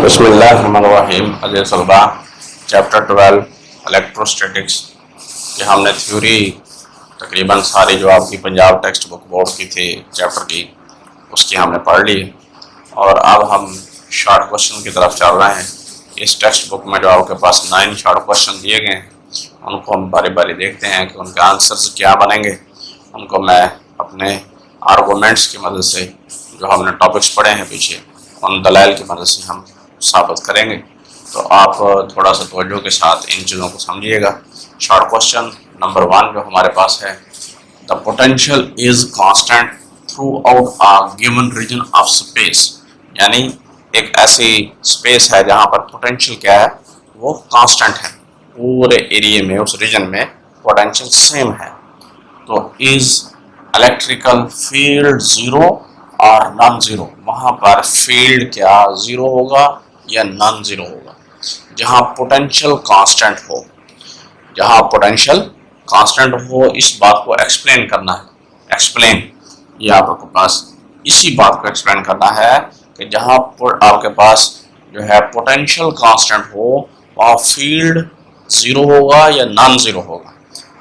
बिस्मिल्लाहिर्रहमानिर्रहीम। अज़ीज़ तलबा, chapter 12 electrostatics की हमने थ्योरी तकरीबन सारी जो आपकी पंजाब टेक्स्ट बुक बोर्ड की थी चैप्टर की उसकी हमने पढ़ ली और अब हम शॉर्ट क्वेश्चन की तरफ चल रहे हैं। इस टेक्स्ट बुक में जो आपके पास 9 शॉर्ट क्वेश्चन दिए गए हैं उनको हम बारी बारी देखते हैं कि उनके आंसर्स क्या बनेंगे। उनको मैं अपने आर्गूमेंट्स की मदद से जो हमने टॉपिक्स पढ़े हैं पीछे उन दलाइल की मदद से हम साबित करेंगे। तो आप थोड़ा सा तवज्जो के साथ इन चीज़ों को समझिएगा। शॉर्ट क्वेश्चन नंबर 1 जो हमारे पास है, the potential is constant throughout a given region of space, यानी एक ऐसी स्पेस है जहाँ पर पोटेंशियल क्या है, वो कांस्टेंट है। पूरे एरिया में उस रीजन में पोटेंशियल सेम है। तो इज इलेक्ट्रिकल फील्ड ज़ीरो और नॉन ज़ीरो, वहाँ पर फील्ड क्या ज़ीरो होगा या नॉन ज़ीरो होगा। जहाँ पोटेंशियल कांस्टेंट हो, जहाँ पोटेंशियल कांस्टेंट हो, इस बात को एक्सप्लेन करना है। एक्सप्लेन, ये आपके पास इसी बात को एक्सप्लेन करना है कि जहाँ आपके पास जो है पोटेंशियल कांस्टेंट हो वहाँ फील्ड ज़ीरो होगा या नॉन ज़ीरो होगा।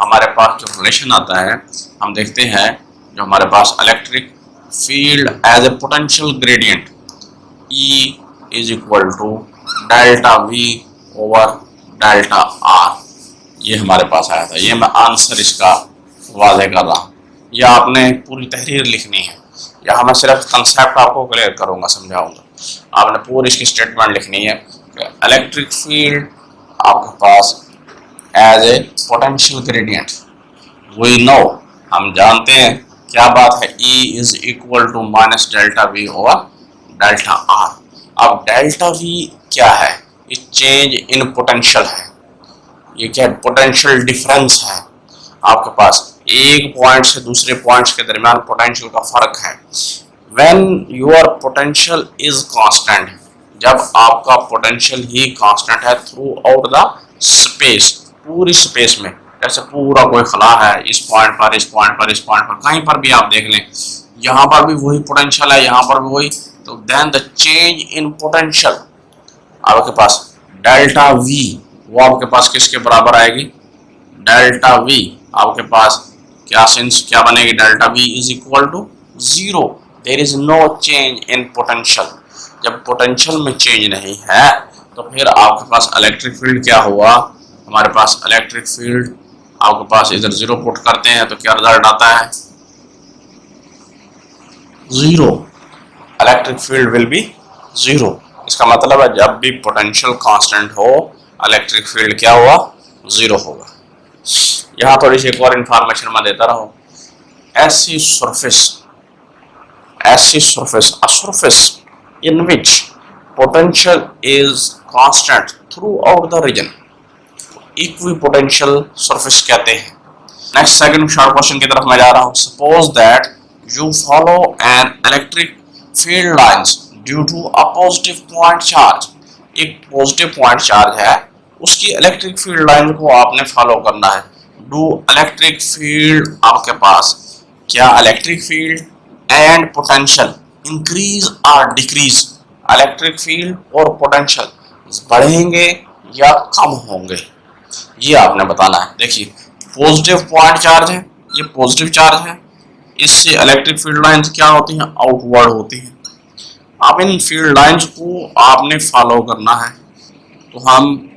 हमारे पास जो रिलेशन आता है हम देखते हैं, जो हमारे पास electric field as a potential gradient E is equal to delta V over delta R, ये हमारे पास आया था। ये मैं आंसर इसका वाज़ेह कर रहा हूँ। यह आपने पूरी तहरीर लिखनी है, यहाँ मैं सिर्फ कंसेप्ट आपको क्लियर करूँगा, समझाऊँगा। आपने पूरी इसकी स्टेटमेंट लिखनी है कि इलेक्ट्रिक फील्ड आपके पास as a potential gradient, we know, हम जानते हैं क्या बात है, E is equal to minus delta V over delta R। अब डेल्टा V क्या है, ये चेंज इन पोटेंशियल है। ये क्या है, पोटेंशियल डिफरेंस है। आपके पास एक पॉइंट से दूसरे पॉइंट्स के दरमियान पोटेंशियल का फर्क है। When your potential is constant, जब आपका पोटेंशियल ही कांस्टेंट है थ्रू आउट द स्पेस, पूरी स्पेस में, जैसे पूरा कोई खला है, इस पॉइंट पर, इस पॉइंट पर, इस पॉइंट पर, कहीं पर भी आप देख लें, यहाँ पर भी वही पोटेंशियल है, यहाँ पर भी वही। तो then the change in potential आपके पास डेल्टा V, वो आपके पास किसके बराबर आएगी, डेल्टा V आपके पास क्या सेंस क्या बनेगी, delta V is equal to zero. There is no change in potential. जब पोटेंशियल में चेंज नहीं है तो फिर आपके पास इलेक्ट्रिक फील्ड क्या हुआ, हमारे पास इलेक्ट्रिक फील्ड आपके पास इधर ज़ीरो पुट करते हैं तो क्या रिजल्ट आता है, zero. Electric field will be zero. इसका मतलब है जब भी पोटेंशियल कांस्टेंट हो इलेक्ट्रिक फील्ड क्या हुआ, ज़ीरो होगा। यहाँ थोड़ी सी एक और इंफॉर्मेशन मैं देता रहूँ। ऐसी surface, a surface in which potential is constant throughout the region, equipotential surface कहते हैं। नेक्स्ट सेकंड शॉर्ट क्वेश्चन की तरफ मैं जा रहा हूँ। Suppose that you follow an electric field lines due to a positive point charge, एक positive point charge है, उसकी इलेक्ट्रिक फील्ड लाइन को आपने फॉलो करना है। डू इलेक्ट्रिक फील्ड आपके पास क्या, electric field and potential increase और डिक्रीज, इलेक्ट्रिक फील्ड और पोटेंशियल बढ़ेंगे या कम होंगे, ये आपने बताना है। देखिए पॉजिटिव पॉइंट चार्ज है, ये पॉजिटिव चार्ज है, इससे इलेक्ट्रिक फील्ड लाइंस क्या होती हैं, आउटवर्ड होती हैं। अब इन फील्ड लाइंस को आपने फॉलो करना है। तो हम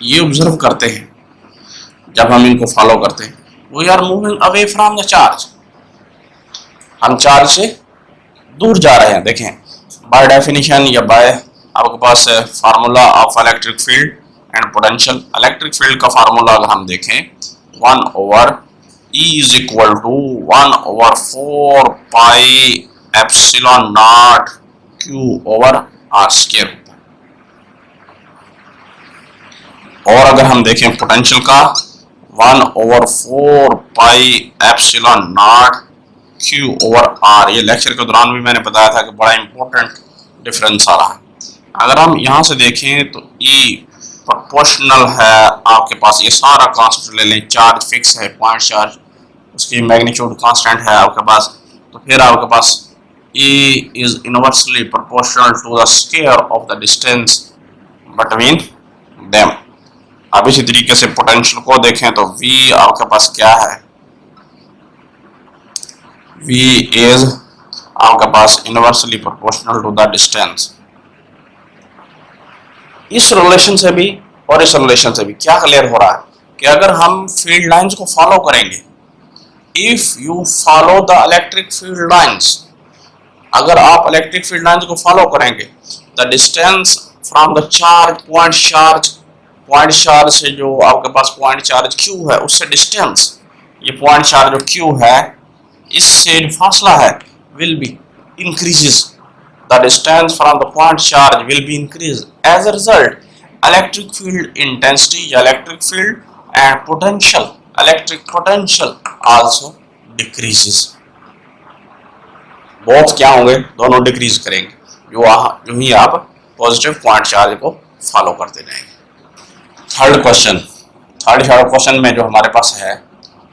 ये ऑब्जर्व करते हैं, जब हम इनको फॉलो करते हैं, we are moving away from the charge, हम चार्ज से दूर जा रहे हैं। देखें बाय डेफिनेशन या बाय आपके पास formula of electric field and potential, electric field का फार्मूला अगर हम देखें 1 over E is equal to 1 over 4 pi epsilon naught Q over R square होता है। और अगर हम देखें पोटेंशियल का 1 over 4 pi epsilon naught Q over R, ये लेक्चर के दौरान भी मैंने बताया था कि बड़ा इंपॉर्टेंट डिफरेंस आ रहा है। अगर हम यहाँ से देखें तो E प्रोपोर्शनल है आपके पास, ये सारा कांस्टेंट ले लें, चार्ज फिक्स है, पॉइंट चार्ज, उसकी मैग्नीट्यूड कांस्टेंट है आपके पास, तो फिर आपके पास E is inversely proportional to the square of the distance between them. अब इसी तरीके से पोटेंशियल को देखें तो V आपके पास क्या है, V is आपके पास inversely proportional to the distance. इस रिलेशन से भी और इस रिलेशन से भी क्या क्लियर हो रहा है कि अगर हम फील्ड लाइंस को फॉलो करेंगे, if you follow the electric field lines, अगर आप इलेक्ट्रिक फील्ड लाइंस को फॉलो करेंगे, the distance from the charge point charge से जो आपके पास पॉइंट चार्ज Q है उससे डिस्टेंस, ये पॉइंट चार्ज जो Q है इससे फासला है, will be increases, the distance from the point charge will be increase, as a result electric field intensity या electric field and potential, electric potential also decreases. Both क्या होंगे, दोनों डिक्रीज करेंगे जो ही आप पॉजिटिव पॉइंट चार्ज को follow करते जाएंगे। थर्ड क्वेश्चन में जो हमारे पास है,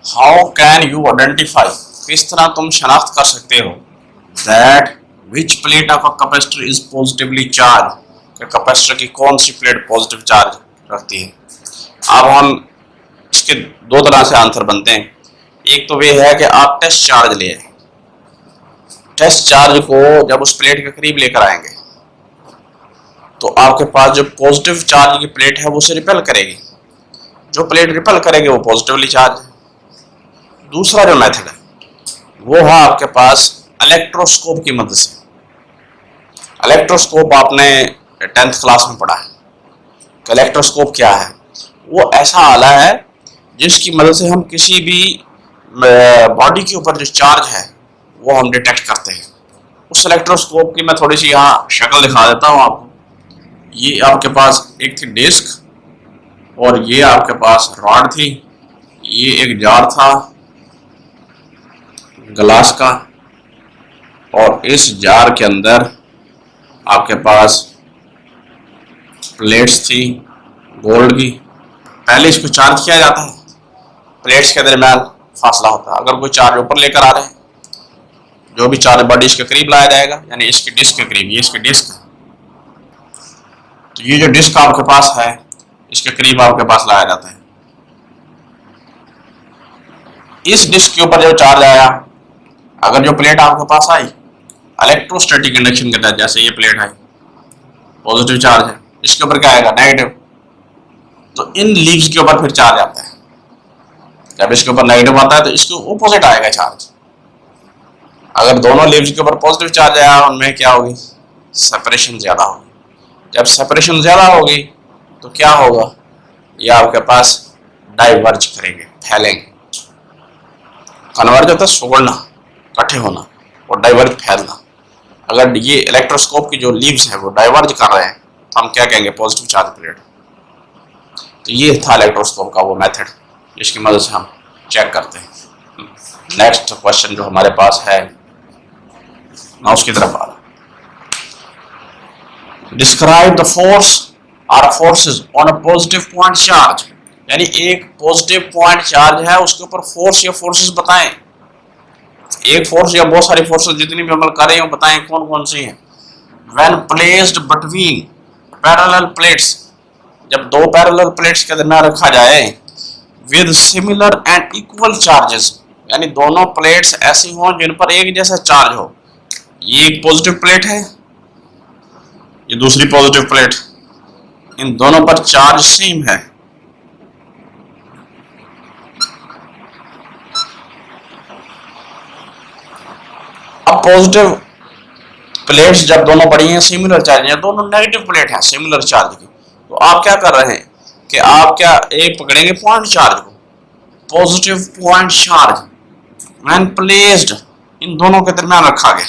हाउ कैन यू आइडेंटिफाई, किस तरह तुम शनाख्त कर सकते हो, that which plate of a capacitor is positively charge, कि कैपेसिटर की कौन सी प्लेट पॉजिटिव चार्ज रखती है। अब हम इसके दो तरह से आंसर बनते हैं। एक तो ये है कि आप टेस्ट चार्ज ले, टेस्ट चार्ज को जब उस प्लेट के करीब लेकर आएंगे तो आपके पास जो पॉजिटिव चार्ज की प्लेट है वो उसे रिपेल करेगी, जो प्लेट रिपेल करेगी वो पॉजिटिवली चार्ज है। दूसरा जो मेथड है वो है आपके पास इलेक्ट्रोस्कोप की मदद से। इलेक्ट्रोस्कोप आपने 10th क्लास में पढ़ा है। इलेक्ट्रोस्कोप क्या है, वो ऐसा आला है जिसकी मदद से हम किसी भी बॉडी के ऊपर जो चार्ज है वो हम डिटेक्ट करते हैं। उस इलेक्ट्रोस्कोप की मैं थोड़ी सी यहाँ शक्ल दिखा देता हूँ आपको। ये आपके पास एक थी डिस्क और ये आपके पास रॉड थी, ये एक जार था ग्लास का, और इस जार के अंदर आपके पास प्लेट्स थी गोल्ड की। पहले इसको चार्ज किया जाता है, प्लेट्स के दरमियान फासला होता है। अगर कोई चार्ज ऊपर लेकर आ रहे हैं, जो भी चार्ज बॉडी इसके करीब लाया जाएगा, यानी इसकी डिस्क के करीब, ये इसकी डिस्क है, तो ये जो डिस्क आपके पास है इसके करीब आपके पास लाया जाता है। इस डिस्क के ऊपर जो चार्ज आया, अगर जो प्लेट आपके पास आई इलेक्ट्रोस्टैटिक इंडक्शन के तहत, जैसे ये प्लेट है पॉजिटिव चार्ज है, इसके ऊपर क्या आएगा नेगेटिव, तो इन लीव्स के ऊपर फिर चार्ज आता है। जब इसके ऊपर नेगेटिव आता है तो इसके ऑपोजिट आएगा चार्ज। अगर दोनों लीव्स के ऊपर पॉजिटिव चार्ज आया, उनमें क्या होगी, सेपरेशन ज्यादा होगी। जब सेपरेशन ज्यादा होगी तो क्या होगा, ये आपके पास डाइवर्ज करेंगे, फैलेंगे। कन्वर्ज होता है सोड़ना, इकट्ठे होना, और डाइवर्ज फैलना। अगर ये इलेक्ट्रोस्कोप की जो लीव्स है वो डाइवर्ज कर रहे हैं तो हम क्या कहेंगे, पॉजिटिव चार्ज प्लेट। तो ये था इलेक्ट्रोस्कोप का वो मेथड जिसकी मदद से हम चेक करते हैं। नेक्स्ट क्वेश्चन जो हमारे पास है, मैं उसकी तरफ आ रहा। डिस्क्राइब द फोर्स और forces on a positive point charge, यानी एक पॉजिटिव पॉइंट चार्ज है उसके ऊपर फोर्स या फोर्सेस बताएं। एक फोर्स या बहुत सारी फोर्सेस जितनी भी अमल कर रही हो बताएं कौन कौन सी हैं। When placed between parallel plates, जब दो पैरेलल प्लेट्स के दरमियान रखा जाए, with similar and equal charges, यानी दोनों प्लेट्स ऐसी हों जिन पर एक जैसा चार्ज हो। ये एक पॉजिटिव प्लेट है, ये दूसरी पॉजिटिव प्लेट, इन दोनों पर चार्ज सेम है। अब पॉजिटिव प्लेट्स जब दोनों पड़ी हैं सिमिलर चार्ज हैं, दोनों नेगेटिव प्लेट हैं सिमिलर चार्ज की, तो आप क्या कर रहे हैं कि आप क्या एक पकड़ेंगे पॉइंट चार्ज को, positive point charge when placed, इन दोनों के दरमियान रखा गया,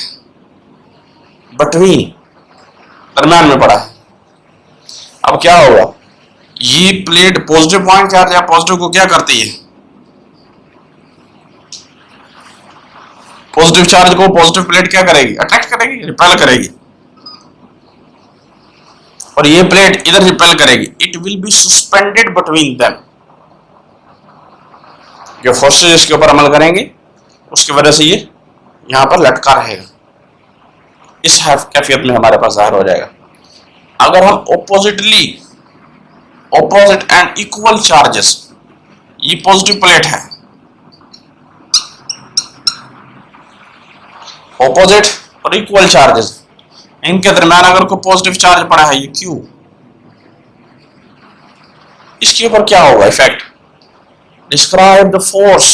बिटवीन, दरमियान में पड़ा है। अब क्या होगा, ये प्लेट पॉजिटिव पॉइंट चार्ज या पॉजिटिव को क्या करती है, पॉजिटिव चार्ज को पॉजिटिव प्लेट क्या करेगी, अट्रैक्ट करेगी, रिपेल करेगी, और ये प्लेट इधर रिपेल करेगी। It will be suspended between them, जो फोर्सेस इसके ऊपर अमल करेंगे उसकी वजह से ये यहां पर लटका रहेगा। इस कैफियत में हमारे पास ज़ाहिर हो जाएगा। अगर हम ऑपोजिट एंड इक्वल चार्जेस, ये पॉजिटिव प्लेट है, ऑपोजिट और इक्वल चार्जेस, इनके दरमियान अगर कोई पॉजिटिव चार्ज पड़ा है, ये क्यू, इसके ऊपर क्या होगा इफेक्ट? डिस्क्राइब द फोर्स,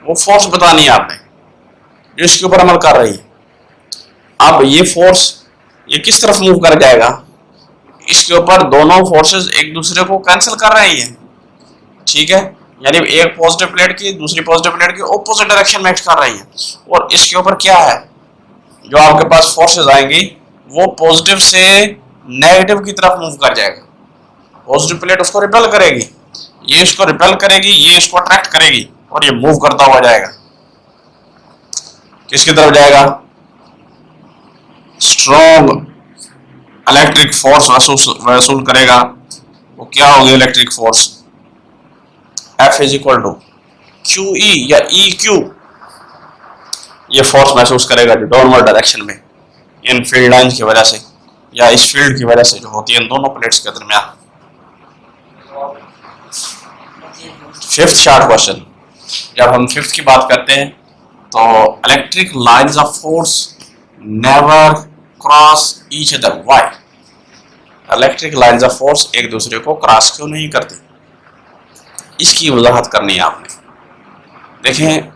वो फोर्स बतानी है आपने जो इसके ऊपर अमल कर रही है। अब ये फोर्स ये किस तरफ मूव कर जाएगा? इसके ऊपर दोनों फोर्सेस एक दूसरे को कैंसिल कर रही है, ठीक है, यानी एक पॉजिटिव प्लेट की दूसरी पॉजिटिव प्लेट की ऑपोजिट डायरेक्शन में एक्ट कर रही है। और इसके ऊपर क्या है, जो आपके पास फोर्सेस आएंगी वो पॉजिटिव से नेगेटिव की तरफ मूव कर जाएगा। पॉजिटिव प्लेट उसको रिपेल करेगी, ये इसको रिपेल करेगी, ये इसको अट्रैक्ट करेगी और ये मूव करता हुआ जाएगा। किसकी तरफ जाएगा? स्ट्रॉन्ग इलेक्ट्रिक फोर्स वसूल करेगा। वो क्या होगी electric force? F is equal to QE या EQ। ये फोर्स महसूस करेगा जो डाउनवर्ड डायरेक्शन में इन फील्ड लाइंस की वजह से या इस फील्ड की वजह से जो होती है इन दोनों प्लेट्स के दरमियान। फिफ्थ शार्ट क्वेश्चन, जब हम फिफ्थ की बात करते हैं तो electric lines of force never cross each other, why? Electric lines of force एक दूसरे को क्रॉस क्यों नहीं करती? इसकी वजाहत करनी है आपने। देखें,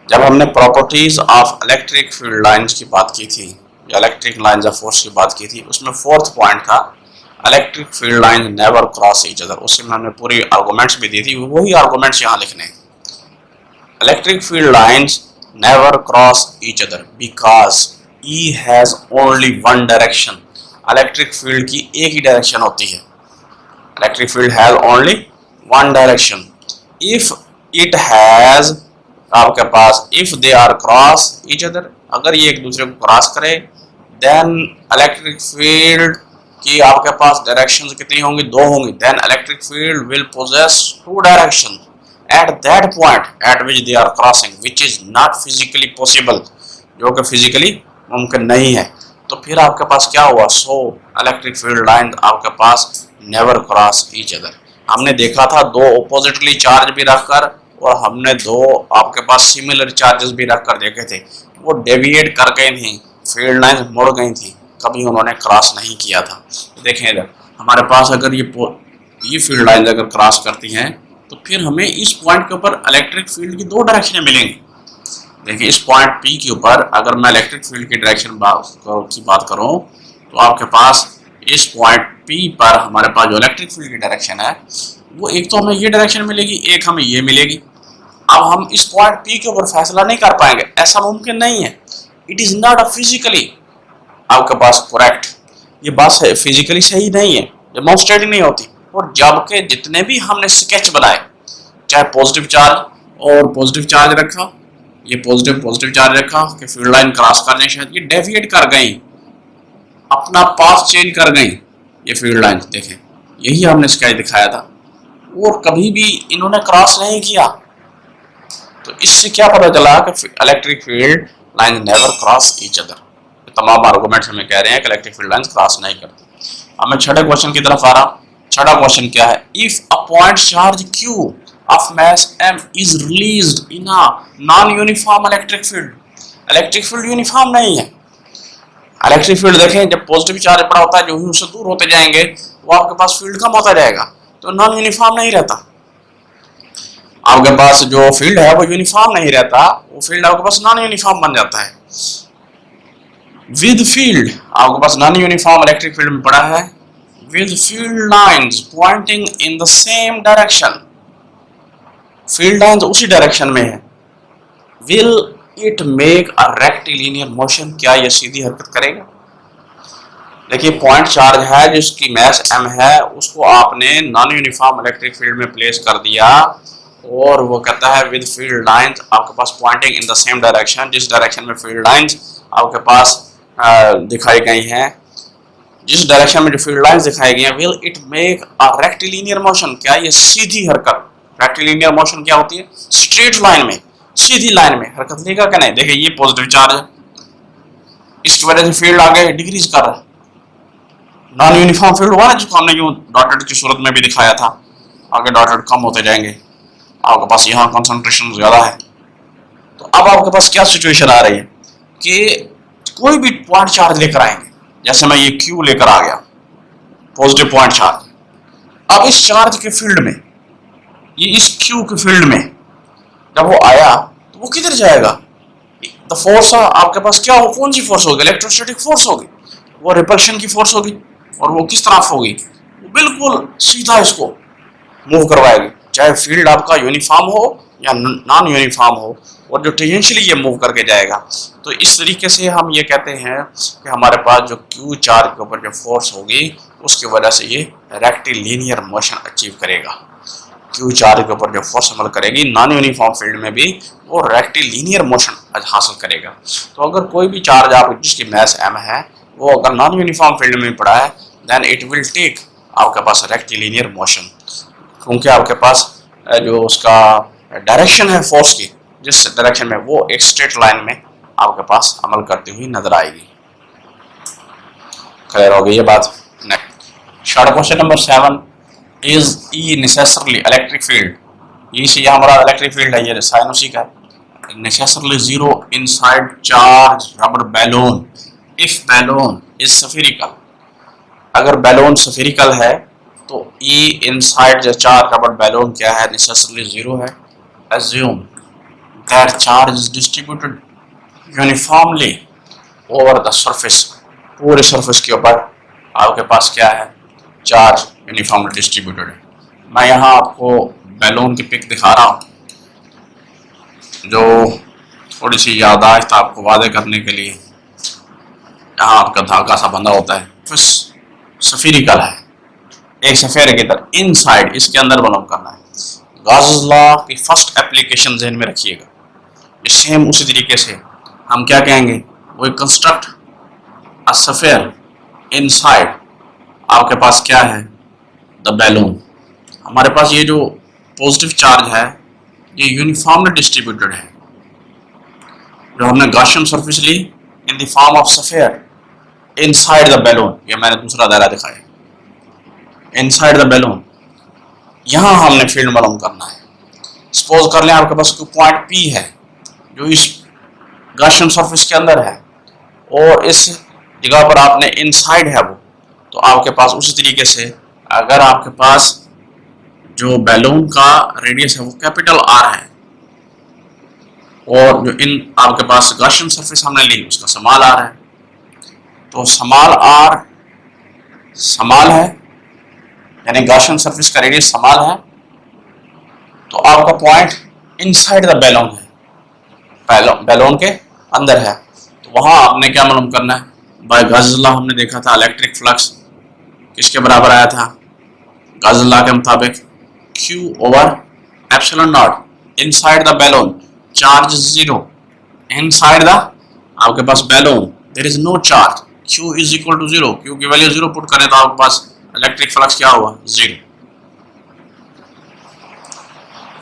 जब हमने properties of electric field lines की बात की थी या इलेक्ट्रिक लाइंस ऑफ फोर्स की बात की थी, उसमें फोर्थ पॉइंट था electric field lines never cross each other. उसमें हमने पूरी आर्गुमेंट्स भी दी थी, वही आर्गुमेंट्स यहाँ लिखने हैं। Electric field lines never cross each other because E has only one direction. Electric field की एक ही डायरेक्शन होती है। Electric field has only one direction. If it has, आपके पास if they are cross each other, अगर ये एक दूसरे को क्रॉस करे, देन इलेक्ट्रिक फील्ड की आपके पास डायरेक्शंस कितनी होंगी? दो होंगी। Then electric field will possess two direction at that point at which they are crossing, which is not physically possible, जो कि फिजिकली मुमकिन नहीं है। तो फिर आपके पास क्या हुआ? सो इलेक्ट्रिक फील्ड लाइन आपके पास नेवर क्रॉस ईच अदर। हमने देखा था दो ऑपोजिटली चार्ज भी रखकर और हमने दो आपके पास सिमिलर चार्जेस भी रखकर देखे थे, वो डेविएट कर गई थी, फील्ड लाइन मुड़ गई थी, कभी उन्होंने क्रॉस नहीं किया था। देखें इधर हमारे पास अगर ये फील्ड लाइन अगर क्रॉस करती हैं तो फिर हमें इस पॉइंट के ऊपर इलेक्ट्रिक फील्ड की दो डायरेक्शनें मिलेंगी। देखिए, इस पॉइंट P के ऊपर अगर मैं इलेक्ट्रिक फील्ड की डायरेक्शन की बात करूं तो आपके पास इस पॉइंट P पर हमारे पास जो इलेक्ट्रिक फील्ड की डायरेक्शन है वो एक तो हमें ये डायरेक्शन मिलेगी, एक हमें ये मिलेगी। अब हम इस पॉइंट P के ऊपर फैसला नहीं कर पाएंगे, ऐसा मुमकिन नहीं है। It is not a physically आपके पास करेक्ट, ये बात फिजिकली सही नहीं है, डेमोन्स्ट्रेट नहीं होती। और जबकि जितने भी हमने स्केच बनाए, चाहे पॉजिटिव चार्ज और पॉजिटिव चार्ज रखा, ये पॉजिटिव चार्ज रखा कि फील्ड लाइन क्रॉस करने शायद ये डेविएट कर गई, अपना पाथ चेंज कर गई ये फील्ड लाइन। देखें, यही हमने स्केच दिखाया था और कभी भी इन्होंने क्रॉस नहीं किया। तो इससे क्या पता चला कि electric field line never cross each other. तमाम आर्गुमेंट्स हमें कह रहे हैं कि इलेक्ट्रिक फील्ड लाइंस क्रॉस नहीं करती। अब मैं छठे क्वेश्चन की तरफ आ रहा। छठा क्वेश्चन क्या है? If a point charge Q of mass M is released in a non-uniform electric field, electric field uniform नहीं है। इलेक्ट्रिक फील्ड देखें, जब पॉजिटिव चार्ज पड़ा होता है जो ही उससे दूर होते जाएंगे वो आपके पास फील्ड कम होता जाएगा, तो नॉन यूनिफॉर्म नहीं रहता। आपके पास जो फील्ड है वो यूनिफॉर्म नहीं रहता, वो फील्ड आपके पास नॉन यूनिफॉर्म बन जाता है। विद फील्ड आपके पास नॉन यूनिफॉर्म इलेक्ट्रिक फील्ड में पड़ा है, with field lines Poynting in the same direction, field lines उसी डायरेक्शन में है। Will it make a rectilinear motion, क्या यह सीधी हरकत करेगा? देखिए, पॉइंट चार्ज है जिसकी मैस m है, उसको आपने नॉन यूनिफॉर्म इलेक्ट्रिक फील्ड में प्लेस कर दिया और वो कहता है विद फील्ड लाइंस आपके पास pointing in the same direction, जिस डायरेक्शन में फील्ड लाइंस आपके पास दिखाई गई हैं, जिस डायरेक्शन में जो फील्ड लाइंस दिखाई गई हैं, will it make a rectilinear motion, क्या ये सीधी हरकत? रेक्टिलिनियर मोशन क्या होती है? स्ट्रेट लाइन में, सीधी लाइन में हरकत लेगा क्या नहीं? देखिए, ये पॉजिटिव चार्ज है, इसकी वजह से फील्ड आगे डिक्रीज कर रहा है। नॉन यूनिफॉर्म फील्ड हुआ ना, जिसको हमने यूं डॉटेड की सूरत में भी दिखाया था, आगे डॉटेड कम होते जाएंगे, आपके पास यहाँ कंसंट्रेशन ज्यादा है। तो अब आपके पास क्या सिचुएशन आ रही है कि कोई भी पॉइंट चार्ज लेकर आएंगे, जैसे मैं ये क्यू लेकर आ गया, पॉजिटिव पॉइंट चार्ज। अब इस चार्ज के फील्ड में, ये इस क्यू के फील्ड में जब वो आया तो वो किधर जाएगा? द फोर्स आपके पास क्या हो, कौन सी फोर्स होगी? इलेक्ट्रोस्टैटिक फोर्स होगी, वो रिपल्शन की फोर्स होगी। और वो किस तरफ होगी? वो बिल्कुल सीधा इसको मूव करवाएगी, चाहे फील्ड आपका यूनिफॉर्म हो या नॉन यूनिफॉर्म हो, और जो टेंजेंशियली ये मूव करके जाएगा। तो इस तरीके से हम ये कहते हैं कि हमारे पास जो क्यू चार्ज के ऊपर जो फोर्स होगी, उसकी वजह से ये रेक्टिलिनियर मोशन अचीव करेगा। क्यू चार्ज के ऊपर जो फोर्स अमल करेगी नॉन यूनिफॉर्म फील्ड में भी, वो रेक्टिलिनियर मोशन हासिल करेगा। तो अगर कोई भी चार्ज आप जिसकी मास m है, वो अगर नॉन यूनिफॉर्म फील्ड में पड़ा है, देन इट विल टेक आपके पास रेक्टिलिनियर मोशन, क्योंकि आपके पास जो उसका डायरेक्शन है फोर्स की, जिस डायरेक्शन में, वो एक स्ट्रेट लाइन में आपके पास अमल करती हुई नजर आएगी। क्लियर हो गई ये बात? Next short question number 7, is E necessarily electric field, ये हमारा इलेक्ट्रिक फील्ड है, ये साइन उसी का है, necessarily zero inside charge rubber balloon if balloon is spherical. अगर बैलून स्फेरिकल है तो E inside the charge rubber balloon क्या है? नेसेसरली जीरो है। assume that charge is distributed uniformly over the surface, पूरे सरफेस के ऊपर आपके पास क्या है? चार्ज यूनिफॉर्मली डिस्ट्रीब्यूटेड है। मैं यहाँ आपको बैलून की पिक दिखा रहा हूँ, जो थोड़ी सी याददाश्त आपको वादे करने के लिए। यहाँ आपका धागा सा बंधा होता है, स्फेरिकल है, एक सफेरे की तरह इनसाइड, इसके अंदर बलून करना है। गॉस लॉ की फर्स्ट एप्लीकेशन ज़हन में रखिएगा। सेम उसी तरीके से हम क्या कहेंगे? वो कंस्ट्रक्ट अ स्फीयर इनसाइड, आपके पास क्या है? The balloon. हमारे पास ये जो पॉजिटिव चार्ज है, ये यूनिफॉर्मली डिस्ट्रीब्यूटेड है। जो हमने गॉसियन सरफेस ली in the form of sphere inside the balloon, ये मैंने दूसरा दायरा दिखाया, इनसाइड द बैलून। यहाँ हमने फील्ड मालूम करना है। सपोज कर लें आपके पास कोई पॉइंट P है जो इस गॉसियन सरफेस के अंदर है, और इस जगह पर आपने इनसाइड है वो, तो आपके पास उसी तरीके से अगर आपके पास जो बैलून का रेडियस है वो कैपिटल R है, और जो इन आपके पास गॉसियन सरफेस हमने ली उसका स्मॉल r है, तो स्मॉल r स्मॉल है, यानी गॉसियन सरफेस का रेडियस स्मॉल है, तो आपका पॉइंट इनसाइड द बैलून है, बैलून के अंदर है। तो वहां आपने क्या मालूम करना है? बाय गॉस लॉ हमने देखा था इलेक्ट्रिक फ्लक्स किसके बराबर आया था? गॉस लॉ के मुताबिक Q over epsilon naught inside the balloon, charge zero, inside the आपके पास balloon there is no charge, Q is equal to zero. Q की वैल्यू जीरो पुट करें तो आपके पास इलेक्ट्रिक फ्लक्स क्या हुआ? जीरो।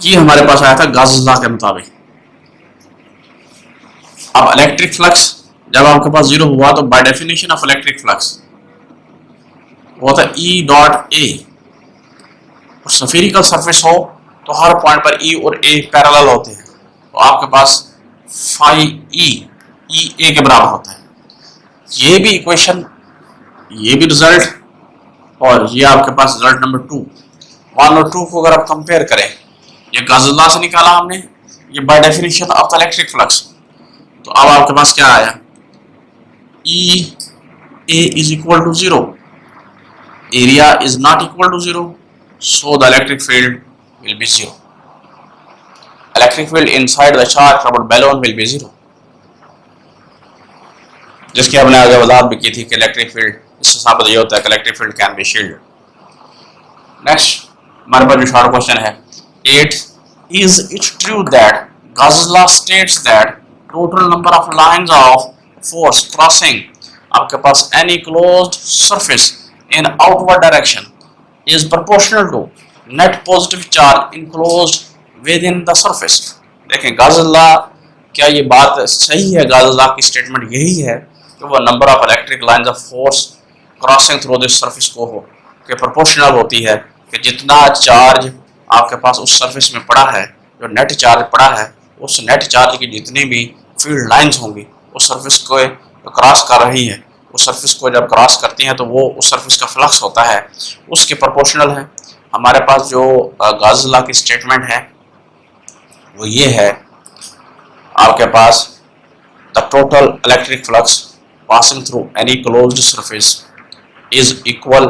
ये हमारे पास आया था गॉस लॉ के मुताबिक। अब इलेक्ट्रिक फ्लक्स जब आपके पास जीरो हुआ तो by definition of electric flux वो था E डॉट ए, और स्फेरिकल सरफेस हो तो हर पॉइंट पर E और A पैरेलल होते हैं, तो आपके पास फाई E A के बराबर होता है। ये भी इक्वेशन, ये भी रिजल्ट, और ये आपके पास रिजल्ट नंबर 2, 1 और 2 को अगर आप कंपेयर करें, ये गॉस लॉ से निकाला हमने, ये by definition of the electric flux, तो अब आपके पास क्या आया? E A is equal to 0, area is not equal to 0, so the electric field will be 0. Electric field inside the charged rubber balloon will be 0, जिसकी हमने आगे वजाहत भी की थी कि इलेक्ट्रिक फील्ड इससे साबित ये होता है कि electric field can be shield. Next हमारे पास जो शॉर्ट क्वेश्चन है 8, is it true that Gauss law states that total number of lines of force crossing आपके पास any closed surface in outward direction is proportional to net positive charge enclosed within the surface। देखें Gauss law, क्या ये बात सही है? Gauss law की statement यही है कि वो number of electric lines of force crossing through this surface को हो कि प्रोपोर्शनल होती है कि जितना चार्ज आपके पास उस सरफेस में पड़ा है, जो नेट चार्ज पड़ा है, उस नेट चार्ज की जितनी भी फील्ड लाइंस होंगी उस सरफेस को क्रॉस कर रही है, उस सरफेस को जब क्रॉस करती हैं तो वो उस सरफेस का फ्लक्स होता है उसके प्रोपोर्शनल है। हमारे पास जो गॉस लॉ की स्टेटमेंट है वो ये है आपके पास the total electric flux passing through any closed surface is equal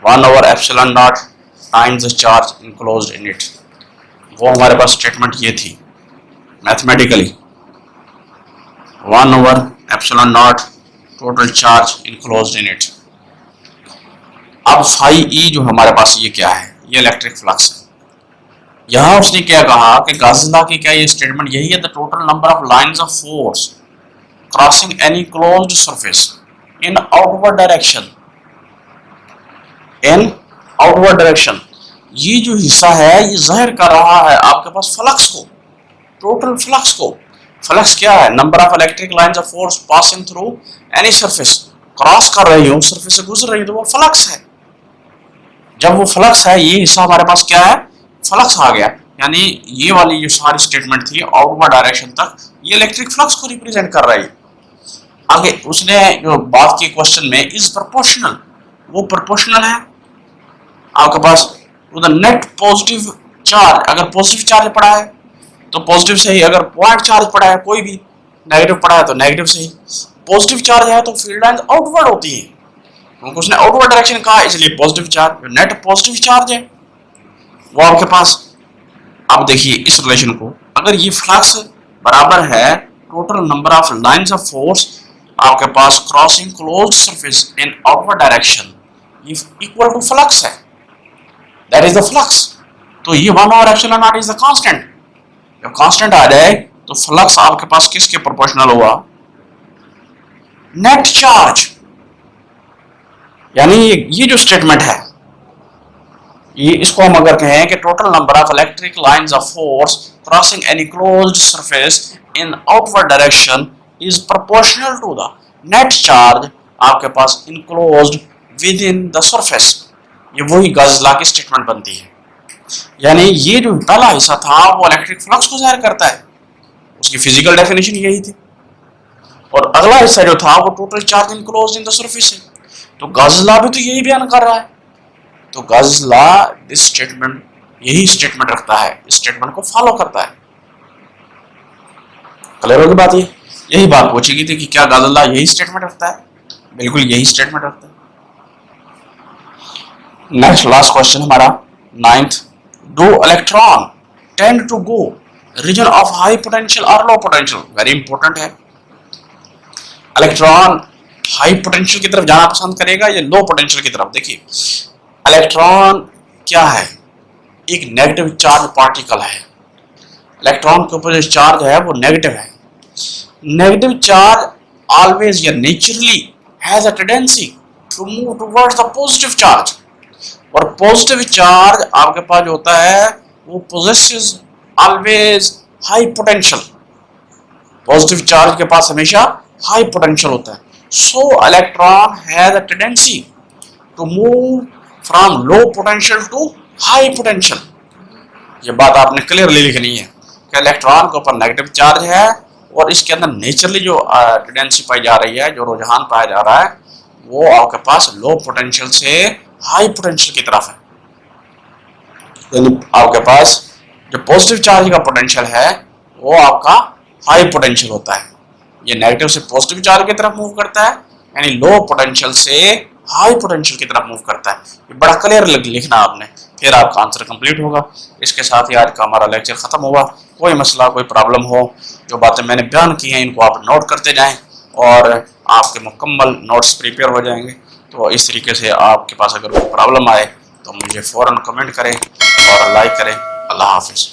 1/epsilon naught times the charge enclosed in it. वो हमारे पास स्टेटमेंट ये थी mathematically 1/epsilon naught total charge enclosed in it. अब फाई ई जो हमारे पास ये क्या है, ये इलेक्ट्रिक फ्लक्स है। यहां उसने क्या कहा कि गॉस लॉ की क्या ये स्टेटमेंट यही है the total number of lines of force crossing any closed surface in outward direction, in outward direction. ये जो हिस्सा है ये जाहिर कर रहा है आपके पास फ्लक्स को, टोटल फ्लक्स को। फ्लक्स क्या है, number of electric lines of force passing through any surface, cross कर रही हूं सरफेस से गुजर रही है तो वो फ्लक्स है। जब वो फ्लक्स है ये हिस्सा हमारे पास क्या है, फ्लक्स आ गया, यानी ये वाली जो सारी स्टेटमेंट थी आउटवर्ड डायरेक्शन तक ये इलेक्ट्रिक फ्लक्स को रिप्रेजेंट कर रही है। आगे उसने जो बात की क्वेश्चन में इज प्रोपोर्शनल, वो प्रोपोर्शनल है आपके पास to the net positive charge. अगर पॉजिटिव चार्ज पड़ा है तो पॉजिटिव से ही, अगर पॉइंट चार्ज पड़ा है कोई भी नेगेटिव पड़ा है तो नेगेटिव से ही। पॉजिटिव चार्ज है तो फील्ड लाइंस आउटवर्ड होती है, क्योंकि उसने आउटवर्ड डायरेक्शन कहा इसलिए positive charge, net positive charge है वो आपके पास। अब देखिए इस रिलेशन को, अगर ये फ्लक्स बराबर है total number of lines of force आपके पास crossing closed surface in outward direction, ये इक्वल टू फ्लक्स है, दैट इज द फ्लक्स। तो ये 1/epsilon naught is the constant. जब कांस्टेंट आ जाए तो फ्लक्स आपके पास किसके प्रोपोर्शनल हुआ, नेट चार्ज। यानी ये जो स्टेटमेंट है ये, इसको हम अगर कहें कि total number of electric lines of force crossing any closed surface in outward direction is proportional to the net charge आपके पास enclosed within the surface, ये वही गॉस लॉ की स्टेटमेंट बनती है। यानी ये जो पहला हिस्सा था वो इलेक्ट्रिक फ्लक्स को जाहिर करता है, उसकी फिजिकल डेफिनेशन यही थी, और अगला हिस्सा जो था वो total charge enclosed in the surface है। तो गॉस लॉ भी तो यही बयान कर रहा है। तो गॉस लॉ दिस स्टेटमेंट यही स्टेटमेंट रखता है, इस स्टेटमेंट को फॉलो करता है। क्लियर होगी बात, ये यही बात पूछी थी कि क्या गॉस लॉ यही स्टेटमेंट रखता है, बिल्कुल यही स्टेटमेंट रखता है। नेक्स्ट लास्ट क्वेश्चन हमारा 9th, do electron tend to go region of high potential और लो पोटेंशियल। वेरी इंपॉर्टेंट है, इलेक्ट्रॉन हाई पोटेंशियल की तरफ जाना पसंद करेगा या लो पोटेंशियल की तरफ। देखिए इलेक्ट्रॉन क्या है, एक नेगेटिव चार्ज पार्टिकल है। इलेक्ट्रॉन के ऊपर जो चार्ज है वो नेगेटिव है। नेगेटिव चार्ज ऑलवेज या naturally has a tendency to move towards the positive charge, और पॉजिटिव चार्ज आपके पास जो होता है वो possesses always high potential. Positive charge के पास हमेशा हाई पोटेंशियल होता है। So electron has a tendency to move from low potential to high potential. ये बात आपने क्लियरली लिखनी है कि इलेक्ट्रॉन के ऊपर नेगेटिव चार्ज है और इसके अंदर नेचुरली जो टेंडेंसी पाई जा रही है, जो रुझान पाया जा रहा है, वो आपके पास लो पोटेंशियल से हाई पोटेंशियल की तरफ है। यानी आपके पास जो पॉजिटिव चार्ज का पोटेंशियल है वो आपका हाई पोटेंशियल होता है, ये नेगेटिव से पॉजिटिव चार्ज की तरफ मूव करता है, यानी लो पोटेंशियल से हाई पोटेंशियल की तरफ मूव करता है। ये बड़ा क्लियर लिखना आपने, फिर आपका आंसर कंप्लीट होगा। इसके साथ ही आज का हमारा लेक्चर खत्म हुआ। कोई मसला, कोई प्रॉब्लम हो, जो बातें मैंने बयान की हैं इनको आप नोट करते जाएं और आपके मुकम्मल नोट्स प्रिपेयर हो जाएंगे। तो इस तरीके से आपके पास अगर कोई प्रॉब्लम आए तो मुझे फ़ौरन कमेंट करें और लाइक करें। अल्लाह हाफिज़।